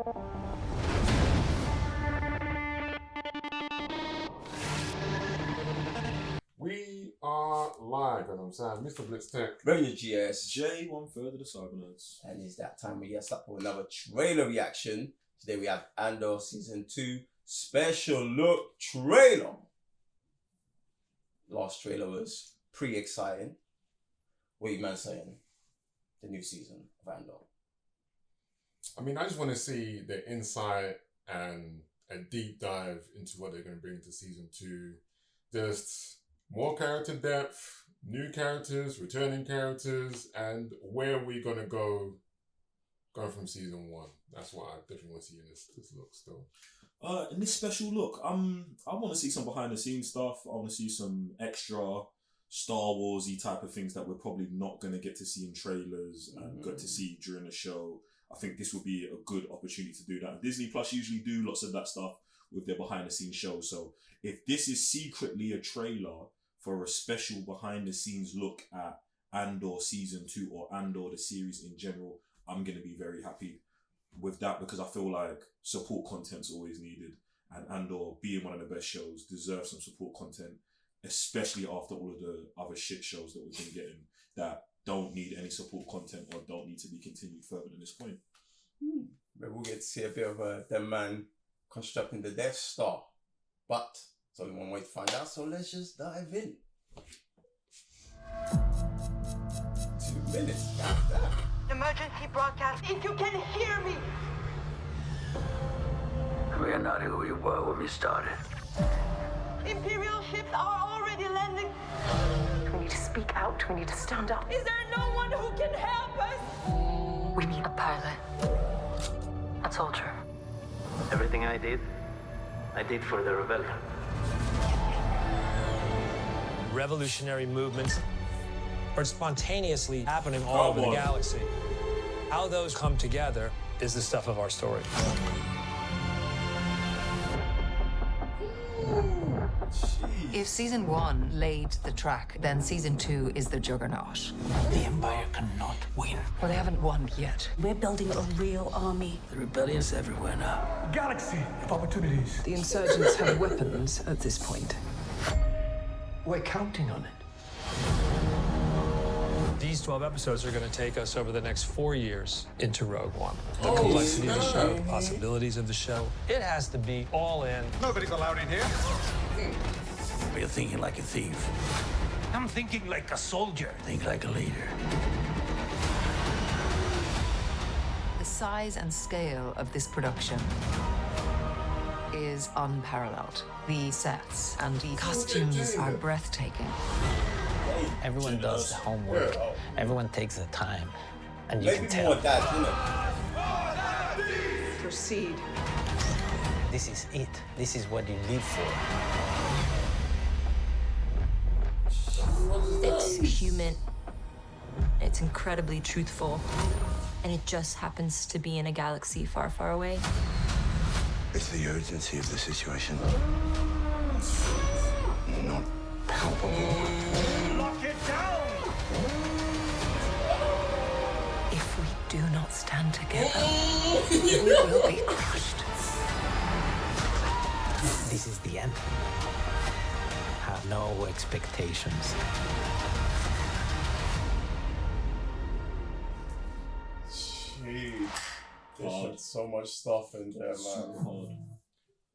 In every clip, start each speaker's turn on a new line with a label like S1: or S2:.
S1: We are live, and I'm Sam, Mr. Blitz Tech.
S2: Radio GS.
S3: J, 1/3 of the Cybernerds.
S2: And it's that time we get stuck with another trailer reaction. Today we have Andor Season 2 Special Look Trailer. Last trailer was pretty exciting. What are you man saying? The new season of Andor.
S1: I mean, I just want to see the insight and a deep dive into what they're going to bring to Season 2. Just more character depth, new characters, returning characters, and where we're going to go from Season 1. That's what I definitely want to see in this look still.
S3: In this special look, I want to see some behind the scenes stuff. I want to see some extra Star Wars-y type of things that we're probably not going to get to see in trailers and get to see during the show. I think this will be a good opportunity to do that. Disney Plus usually do lots of that stuff with their behind the scenes shows. So if this is secretly a trailer for a special behind the scenes look at Andor Season 2 or Andor the series in general, I'm going to be very happy with that, because I feel like support content's always needed, and Andor, being one of the best shows, deserves some support content, especially after all of the other shit shows that we've been getting that don't need any support content or don't need to be continued further than this point.
S2: Maybe we'll get to see a bit of them man constructing the Death Star, but it's only one way to find out, so let's just dive in. 2 minutes, goddamn.
S4: Emergency broadcast, if you can hear me!
S5: We are not who we were when we started.
S4: Imperial ships are already landing.
S6: We need to speak out. We need to stand up.
S4: Is there no one who can help us?
S6: We need a pilot. A soldier.
S5: Everything I did for the rebellion.
S7: Revolutionary movements are spontaneously happening all over the galaxy. How those come together is the stuff of our story.
S8: If Season 1 laid the track, then Season 2 is the juggernaut.
S5: The Empire cannot win.
S8: Well, they haven't won yet.
S6: We're building a real army.
S5: The rebellion's everywhere now.
S9: Galaxy of opportunities.
S8: The insurgents have weapons at this point.
S5: We're counting on it.
S7: These 12 episodes are going to take us over the next 4 years into Rogue One. The complexity of the show, the possibilities of the show. It has to be all in.
S9: Nobody's allowed in here.
S5: You're thinking like a thief.
S9: I'm thinking like a soldier.
S5: Think like a leader.
S8: The size and scale of this production is unparalleled. The sets and the costumes are breathtaking.
S10: Everyone does the homework. Everyone takes the time, and you can tell.
S8: Proceed.
S10: This is it. This is what you live for.
S6: It's human. It's incredibly truthful. And it just happens to be in a galaxy far, far away.
S5: It's the urgency of the situation. Not palpable.
S9: Lock it down!
S8: If we do not stand together, we will be crushed.
S10: This is the end. Have no expectations.
S2: Jeez. There's so much stuff in there, man.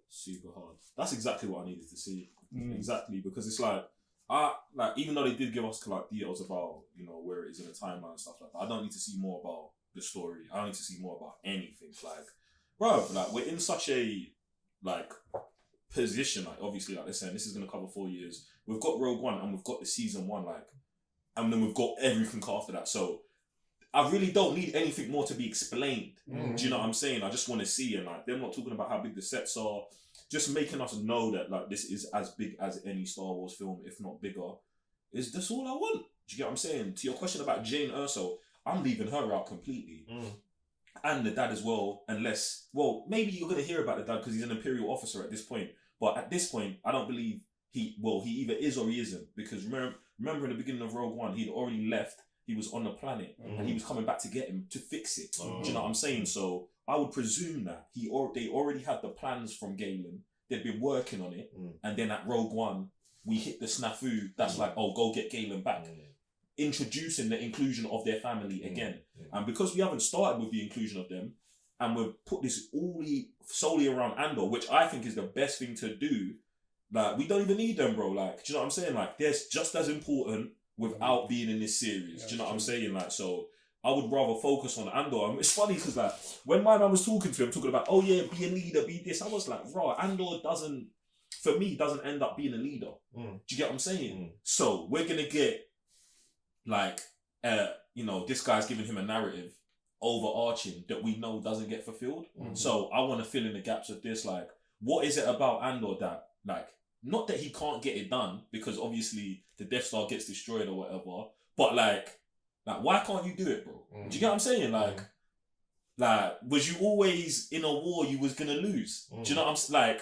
S3: Super hard. That's exactly what I needed to see. Exactly, because it's like even though they did give us like details about, you know, where it is in the timeline and stuff like that, I don't need to see more about the story. I don't need to see more about anything. Like, bro, like we're in such a like position. Like, obviously, like they're saying, this is gonna cover 4 years. We've got Rogue One and we've got the Season 1, like, and then we've got everything after that. So I really don't need anything more to be explained. Do you know what I'm saying? I just want to see, and like them not talking about how big the sets are, just making us know that like this is as big as any Star Wars film, if not bigger. Is that's all I want? Do you get what I'm saying? To your question about Jane Erso, I'm leaving her out completely, and the dad as well. Unless, well, maybe you're gonna hear about the dad because he's an Imperial officer at this point. But at this point, I don't believe he either is or he isn't, because remember in the beginning of Rogue One, he'd already left. He was on the planet and he was coming back to get him to fix it. Do you know what I'm saying? So I would presume that they already had the plans from Galen. They'd been working on it, and then at Rogue One, we hit the snafu. That's like, oh, go get Galen back. Introducing the inclusion of their family again, and because we haven't started with the inclusion of them, and we've put this solely around Andor, which I think is the best thing to do. Like, we don't even need them, bro. Like, do you know what I'm saying? Like, they're just as important without being in this series. Do you know what I'm saying? Like, so I would rather focus on Andor. And it's funny because, like, when my man was talking to him, talking about, oh yeah, be a leader, be this, I was like, bro, Andor doesn't end up being a leader. Do you get what I'm saying? So we're gonna get, like, this guy's giving him a narrative overarching that we know doesn't get fulfilled. So I want to fill in the gaps of this. Like, what is it about Andor that, like, not that he can't get it done, because obviously the Death Star gets destroyed or whatever, but like why can't you do it, bro? Do you get what I'm saying? Like, was you always in a war you was gonna lose? Do you know what I'm saying? Like,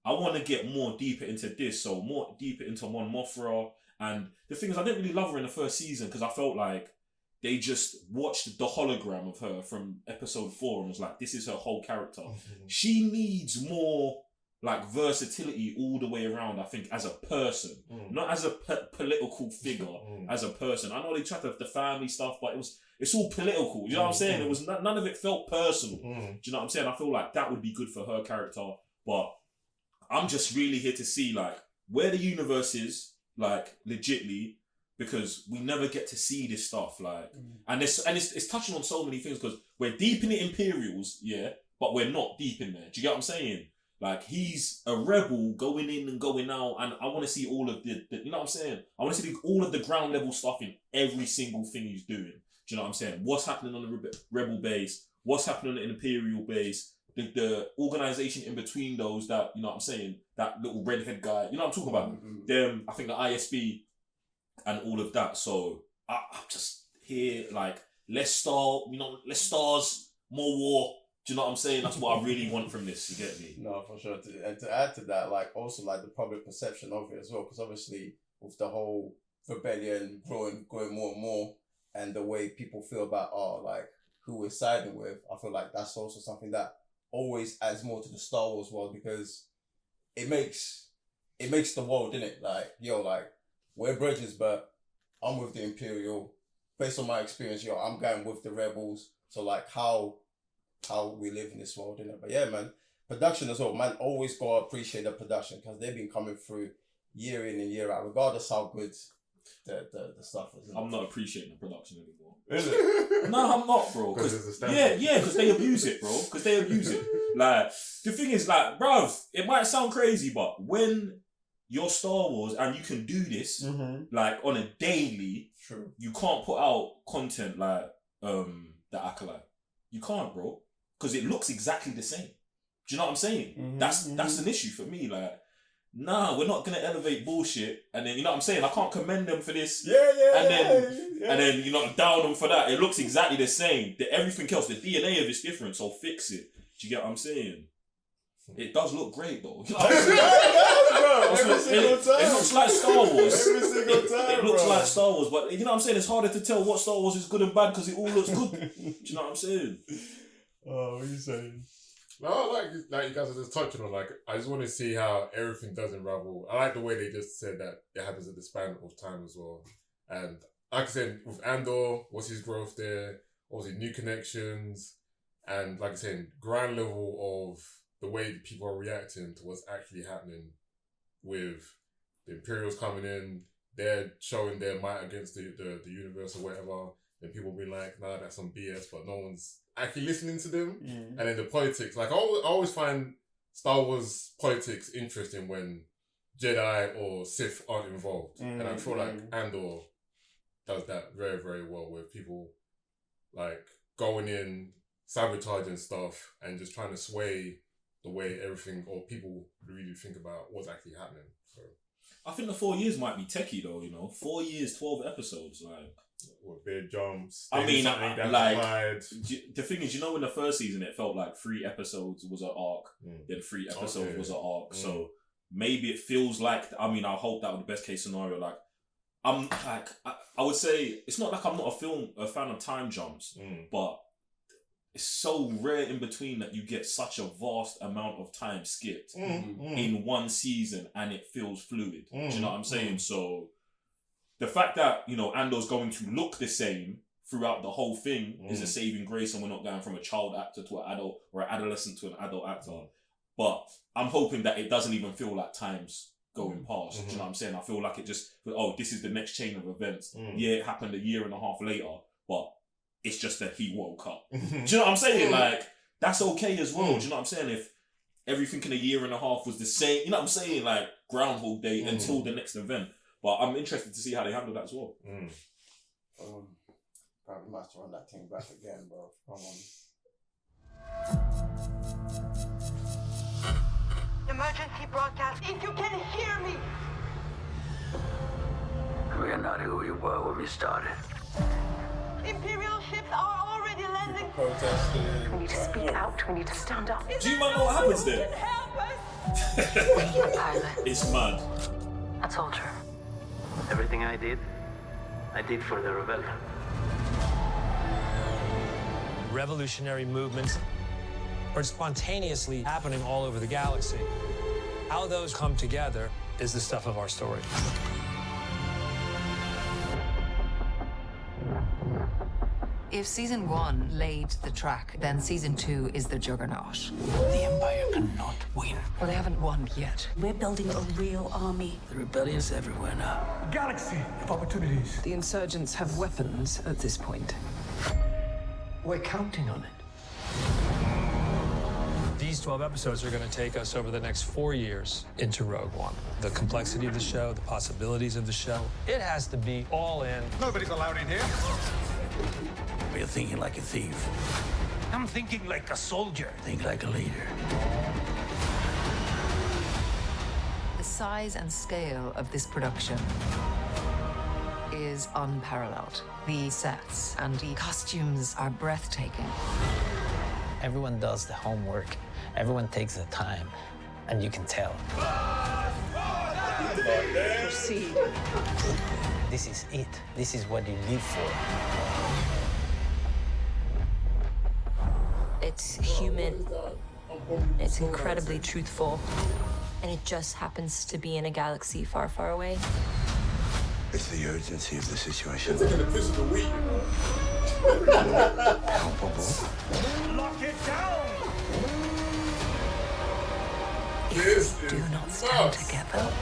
S3: I want to get more deeper into this, so more deeper into Mon Mothra. And the thing is, I didn't really love her in the first season because I felt like they just watched the hologram of her from episode 4 and was like, this is her whole character. She needs more, like, versatility all the way around, I think, as a person. Not as a political figure, as a person. I know they tried to have the family stuff, but it's all political. You know what I'm saying? It was none of it felt personal. Do you know what I'm saying? I feel like that would be good for her character. But I'm just really here to see, like, where the universe is, like, legitly, because we never get to see this stuff, like, and it's touching on so many things, because we're deep in the Imperials, yeah, but we're not deep in there. Do you get what I'm saying? Like, he's a rebel going in and going out, and I want to see all of the you know what I'm saying? I want to see all of the ground level stuff in every single thing he's doing. Do you know what I'm saying? What's happening on the rebel base? What's happening on the Imperial base? The organization in between those, that, you know what I'm saying, that little redhead guy, you know what I'm talking about? Them, I think the ISB and all of that. So I'm just here, like, less stars, more war. Do you know what I'm saying? That's what I really want from this. You get me?
S2: No, for sure. And to add to that, like, also, like, the public perception of it as well, because obviously with the whole rebellion growing more and more, and the way people feel about like who we're siding with, I feel like that's also something that always adds more to the Star Wars world, because it makes the world, innit? Like, yo, like, we're bridges, but I'm with the Imperial. Based on my experience, yo, I'm going with the Rebels. So, like, how we live in this world, innit? But yeah, man, production as well, man, always gotta appreciate the production, because they've been coming through year in and year out, regardless how good the stuff is.
S3: I'm not appreciating the production anymore.
S2: Really?
S3: No, I'm not, bro. Because they abuse it, bro. Because they abuse it. Like, the thing is, like, bruv, it might sound crazy, but when you're Star Wars and you can do this, like, on a daily,
S2: true, you
S3: can't put out content like The Acolyte. You can't, bro. Because it looks exactly the same. Do you know what I'm saying? That's an issue for me. Like, nah, we're not gonna elevate bullshit, and then, you know what I'm saying, I can't commend them for this. And then you know, down them for that. It looks exactly the same. Everything else, the DNA of it's different, so fix it. Do you get what I'm saying? It does look great though. You know what I'm saying? It looks like Star Wars.
S2: Every single time,
S3: it looks like Star Wars, but you know what I'm saying? It's harder to tell what Star Wars is good and bad because it all looks good. Do you know what I'm saying?
S2: Oh, what are you saying?
S1: No, like you guys are just touching on, like, I just want to see how everything does unravel. I like the way they just said that it happens at the span of time as well. And like I said, with Andor, what's his growth there? Obviously, new connections, and like I said, grand level of the way people are reacting to what's actually happening with the Imperials coming in. They're showing their might against the universe or whatever. Then people being like, nah, that's some BS, but no one's actually listening to them. And then the politics, like, I always find Star Wars politics interesting when Jedi or Sith aren't involved. And I feel like Andor does that very, very well, with people, like, going in, sabotaging stuff, and just trying to sway the way everything, or people really think about what's actually happening. So
S3: I think the 4 years might be techie though, you know. 4 years, 12 episodes, like,
S1: with big jumps.
S3: I mean, like, the thing is, you know, in the first season, it felt like 3 episodes was an arc, then 3 episodes was an arc. So maybe it feels like, I mean, I hope that was the best case scenario. Like, I'm like, I would say, it's not like I'm not a fan of time jumps, but it's so rare in between that you get such a vast amount of time skipped in one season and it feels fluid. Do you know what I'm saying? So the fact that, you know, Andor's going to look the same throughout the whole thing is a saving grace, and we're not going from a child actor to an adult or an adolescent to an adult actor. But I'm hoping that it doesn't even feel like time's going past. Do you know what I'm saying? I feel like it just, oh, this is the next chain of events. Yeah, it happened a year and a half later, but it's just that he woke up. Do you know what I'm saying? Like, that's okay as well. Do you know what I'm saying? If everything in a year and a half was the same, you know what I'm saying? Like, Groundhog Day until the next event. But I'm interested to see how they handle that as well.
S2: Probably must run that thing back again, bro. Come on.
S4: Emergency broadcast, if you can hear me.
S5: We are not who we were when we started.
S4: Imperial ships are already landing.
S2: Protesting.
S4: We need to speak out. We need to stand up.
S3: Do you mind know what happens there?
S4: Help us.
S8: Pilot.
S3: It's mad.
S8: That's all true.
S5: Everything I did for the rebellion.
S7: Revolutionary movements are spontaneously happening all over the galaxy. How those come together is the stuff of our story.
S8: If season 1 laid the track, then season 2 is the juggernaut.
S10: The Empire cannot win.
S8: Well, they haven't won yet.
S11: We're building a real army.
S10: The rebellion's everywhere now.
S9: Galaxy of opportunities.
S11: The insurgents have weapons at this point.
S10: We're counting on it.
S7: These 12 episodes are going to take us over the next 4 years into Rogue One. The complexity of the show, the possibilities of the show. It has to be all in.
S9: Nobody's allowed in here.
S10: You're thinking like a thief.
S9: I'm thinking like a soldier.
S10: Think like a leader.
S8: The size and scale of this production is unparalleled. The sets and the costumes are breathtaking.
S10: Everyone does the homework. Everyone takes the time. And you can tell.
S11: Proceed.
S10: This is it. This is what you live for.
S6: It's human. It's incredibly truthful. And it just happens to be in a galaxy far, far away.
S12: It's the urgency of the situation.
S1: They're taking a piss of the week, you know.
S12: Palpable.
S9: Lock it down!
S8: If we do not stand together,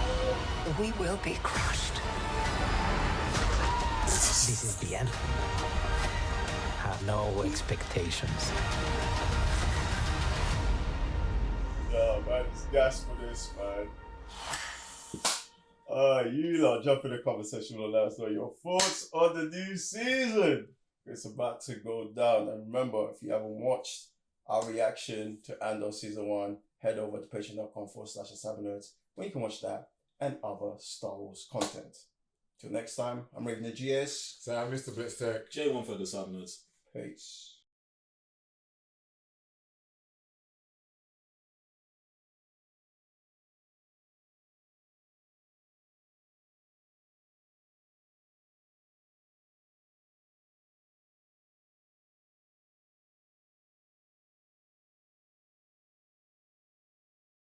S8: we will be crushed.
S10: This is the end. Have no expectations.
S2: Oh man, it's gas for this, man. You lot jump in the conversation and let us know your thoughts on the new season. It's about to go down. And remember, if you haven't watched our reaction to Andor Season 1, head over to patreon.com/AsabNerds, where you can watch that and other Star Wars content. Till next time, I'm Raven the GS.
S1: So, Mr. Blitztech.
S3: J1 for the Southerners.
S2: Peace.